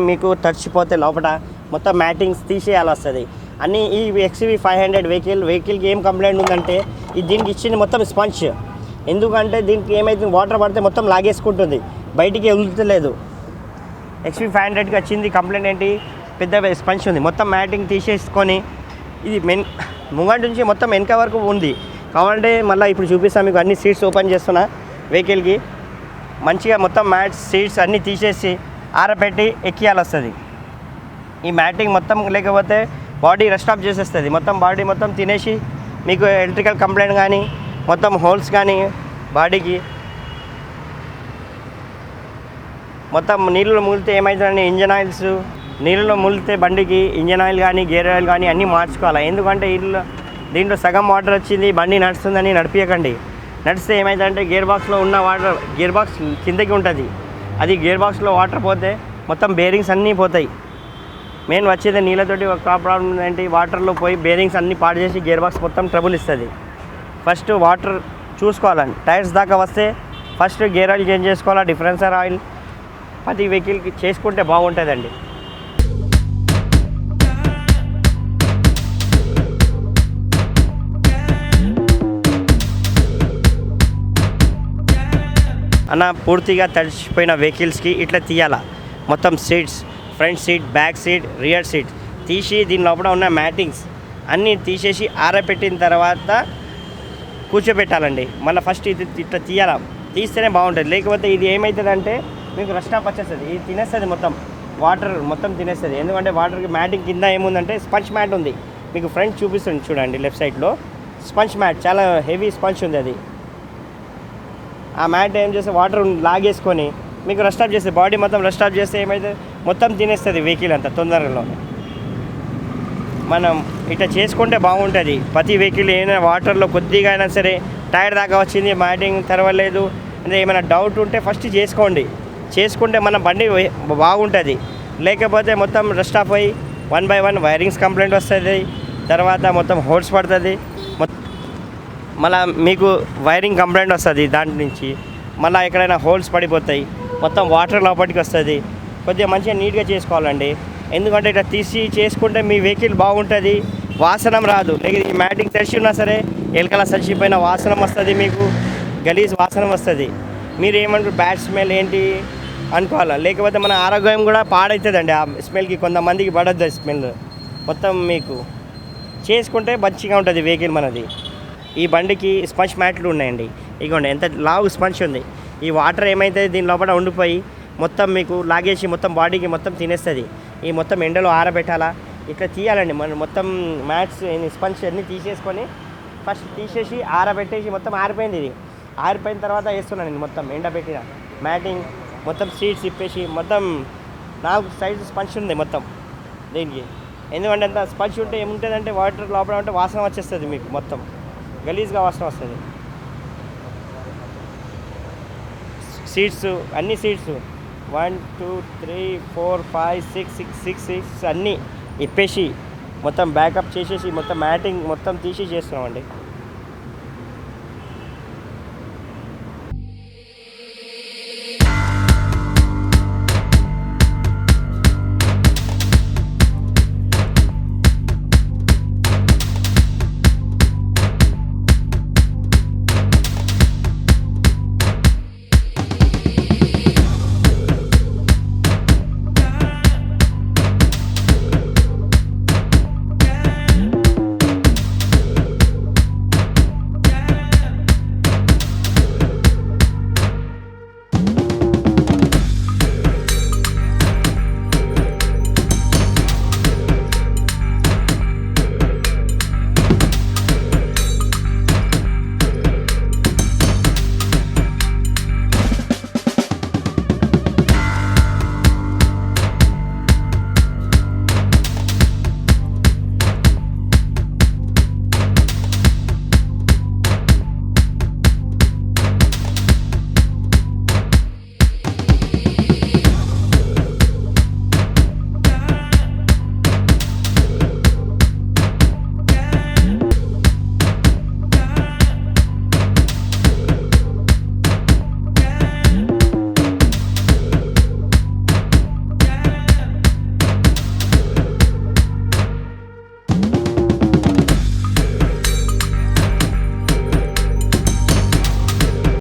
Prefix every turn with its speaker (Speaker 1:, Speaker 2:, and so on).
Speaker 1: మీకు తడిచిపోతే లోపల మొత్తం మ్యాటింగ్స్ తీసేయాలి వస్తుంది. అన్నీ ఈ XUV 500 వెహికల్కి ఏం కంప్లైంట్ ఉందంటే దీనికి ఇచ్చింది మొత్తం స్పంచ్. ఎందుకంటే దీనికి ఏమైతుంది, వాటర్ పడితే మొత్తం లాగేసుకుంటుంది, బయటికి వదులుతలేదు. XUV 500కి వచ్చింది కంప్లైంట్ ఏంటి, పెద్ద స్పంచ్ ఉంది. మొత్తం మ్యాటింగ్ తీసేసుకొని ఇది ముంగటి నుంచి మొత్తం వెనక వరకు ఉంది. కావాలంటే మళ్ళీ ఇప్పుడు చూపిస్తాను మీకు. అన్ని సీట్స్ ఓపెన్ చేస్తున్నా వెహికల్కి. మంచిగా మొత్తం మ్యాట్ సీట్స్ అన్నీ తీసేసి ఆరబెట్టి ఎక్కియాలి వస్తుంది. ఈ మ్యాటింగ్ మొత్తం లేకపోతే బాడీ రెస్ట్ ఆఫ్ చేసేస్తుంది. మొత్తం బాడీ మొత్తం తినేసి మీకు ఎలక్ట్రికల్ కంప్లైంట్ కానీ మొత్తం హోల్స్ కానీ బాడీకి మొత్తం నీళ్ళలో ముగిలితే ఏమవుతుందండి, ఇంజన్ ఆయిల్స్ నీళ్ళలో ముగిలితే బండికి ఇంజన్ ఆయిల్ కానీ గేర్ ఆయిల్ కానీ అన్నీ మార్చుకోవాలి. ఎందుకంటే దీంట్లో సగం వాటర్ వచ్చింది, బండి నడుస్తుందని నడిపించకండి. నడిస్తే ఏమవుతుందంటే గేర్ బాక్స్లో ఉన్న వాటర్, గేర్ బాక్స్ కిందకి ఉంటుంది, అది గేర్ బాక్స్లో వాటర్ పోతే మొత్తం బేరింగ్స్ అన్నీ పోతాయి. మెయిన్ వచ్చేది నీళ్ళతోటి ఒక ప్రాబ్లం ఏంటి, వాటర్లో పోయి బేరింగ్స్ అన్నీ పాడు చేసి గేర్ బాక్స్ మొత్తం ట్రబుల్ ఇస్తుంది. ఫస్ట్ వాటర్ చూసుకోవాలండి. టైర్స్ దాకా వస్తే ఫస్ట్ గేర్ ఆయిల్ చేంజ్ చేసుకోవాలా, డిఫరెన్సర్ ఆయిల్ ప్రతి వెహికల్కి చేసుకుంటే బాగుంటుందండి. అన్న పూర్తిగా తడిచిపోయిన వెహికల్స్కి ఇట్లా తీయాలా. మొత్తం seats, front seat, back seat, rear seat తీసి దీని లోపల ఉన్న మ్యాటింగ్స్ అన్నీ తీసేసి ఆరబెట్టిన తర్వాత కూర్చోబెట్టాలండి. మళ్ళీ ఫస్ట్ ఇది ఇట్లా తీయాలా, తీస్తేనే బాగుంటుంది. లేకపోతే ఇది ఏమవుతుందంటే మీకు రస్ట్ ఆఫ్ వచ్చేస్తుంది, ఇది తినేస్తుంది, మొత్తం వాటర్ మొత్తం తినేస్తుంది. ఎందుకంటే వాటర్కి మ్యాటింగ్ కింద ఏముందంటే స్పంచ్ మ్యాట్ ఉంది. మీకు ఫ్రంట్ చూపిస్తుంది చూడండి, లెఫ్ట్ సైడ్లో స్పంచ్ మ్యాట్, చాలా హెవీ స్పంచ్ ఉంది. అది ఆ మ్యాట్ ఏం చేస్తే వాటర్ లాగేసుకొని మీకు రస్ట్ ఆఫ్ చేస్తే, బాడీ మొత్తం రస్ట్ ఆఫ్ చేస్తే ఏమైతే మొత్తం తినేస్తుంది వెహికల్ అంతా తొందరలో. మనం ఇట్లా చేసుకుంటే బాగుంటుంది. ప్రతి వెహికల్ ఏమైనా వాటర్లో కొద్దిగా అయినా సరే టైర్ దాకా వచ్చింది, మ్యాటింగ్ తెరవలేదు అంటే ఏమైనా డౌట్ ఉంటే ఫస్ట్ చేసుకుంటే మన బండి బాగుంటుంది. లేకపోతే మొత్తం రస్ట్ ఆఫ్ అయ్యి 1 by 1 వైరింగ్స్ కంప్లైంట్ వస్తుంది, తర్వాత మొత్తం హోల్స్ పడుతుంది, మళ్ళీ మీకు వైరింగ్ కంప్లైంట్ వస్తుంది. దాంట్ నుంచి మళ్ళీ ఎక్కడైనా హోల్స్ పడిపోతాయి, మొత్తం వాటర్ లోపలికి వస్తుంది. కొద్దిగా మంచిగా నీట్గా చేసుకోవాలండి. ఎందుకంటే ఇట్లా తీసి చేసుకుంటే మీ వెహికల్ బాగుంటుంది, వాసనం రాదు. లేకపోతే ఈ మ్యాటింగ్ తెరిచి ఉన్నా సరే ఎలకల చచ్చిపోయిన వాసనం వస్తుంది, మీకు గలీజ్ వాసనం వస్తుంది. మీరు ఏమంటారు బ్యాడ్ స్మెల్ ఏంటి అనుకోవాలా. లేకపోతే మన ఆరోగ్యం కూడా పాడవుతుందండి ఆ స్మెల్కి. కొంతమందికి పడద్దు స్మెల్. మొత్తం మీకు చేసుకుంటే మంచిగా ఉంటుంది వెహికల్ మనది. ఈ బండికి స్పంచ్ మ్యాట్లు ఉన్నాయండి. ఇగోండి ఎంత లావు స్పంచ్ ఉంది. ఈ వాటర్ ఏమైతే దీని లోపల ఉండిపోయి మొత్తం మీకు లాగేసి మొత్తం బాడీకి మొత్తం తినేస్తుంది. ఈ మొత్తం ఎండలో ఆరబెట్టాలా, ఇట్లా తీయాలండి. మనం మొత్తం మ్యాట్స్ స్పంచ్ అన్నీ తీసేసుకొని ఫస్ట్ తీసేసి ఆరబెట్టేసి మొత్తం ఆరిపోయింది. ఇది ఆరిపోయిన తర్వాత వేస్తున్నాను నేను మొత్తం ఎండబెట్టిన మ్యాటింగ్, మొత్తం సీట్స్ ఇప్పేసి మొత్తం 4 సైజు స్పంచ్ ఉంది మొత్తం దీనికి. ఎందుకంటే అంత స్పంచ్ ఉంటే ఏముంటుందంటే వాటర్ లోపల ఉంటే వాసన వచ్చేస్తుంది, మీకు మొత్తం గలీజ్గా వాసన వస్తుంది. సీట్స్ అన్ని సీట్స్ 1 2 3 4 5 6 సీట్స్ అన్నీ ఇప్పేసి మొత్తం బ్యాకప్ చేసేసి మొత్తం మ్యాటింగ్ మొత్తం తీసి చేస్తున్నామండి.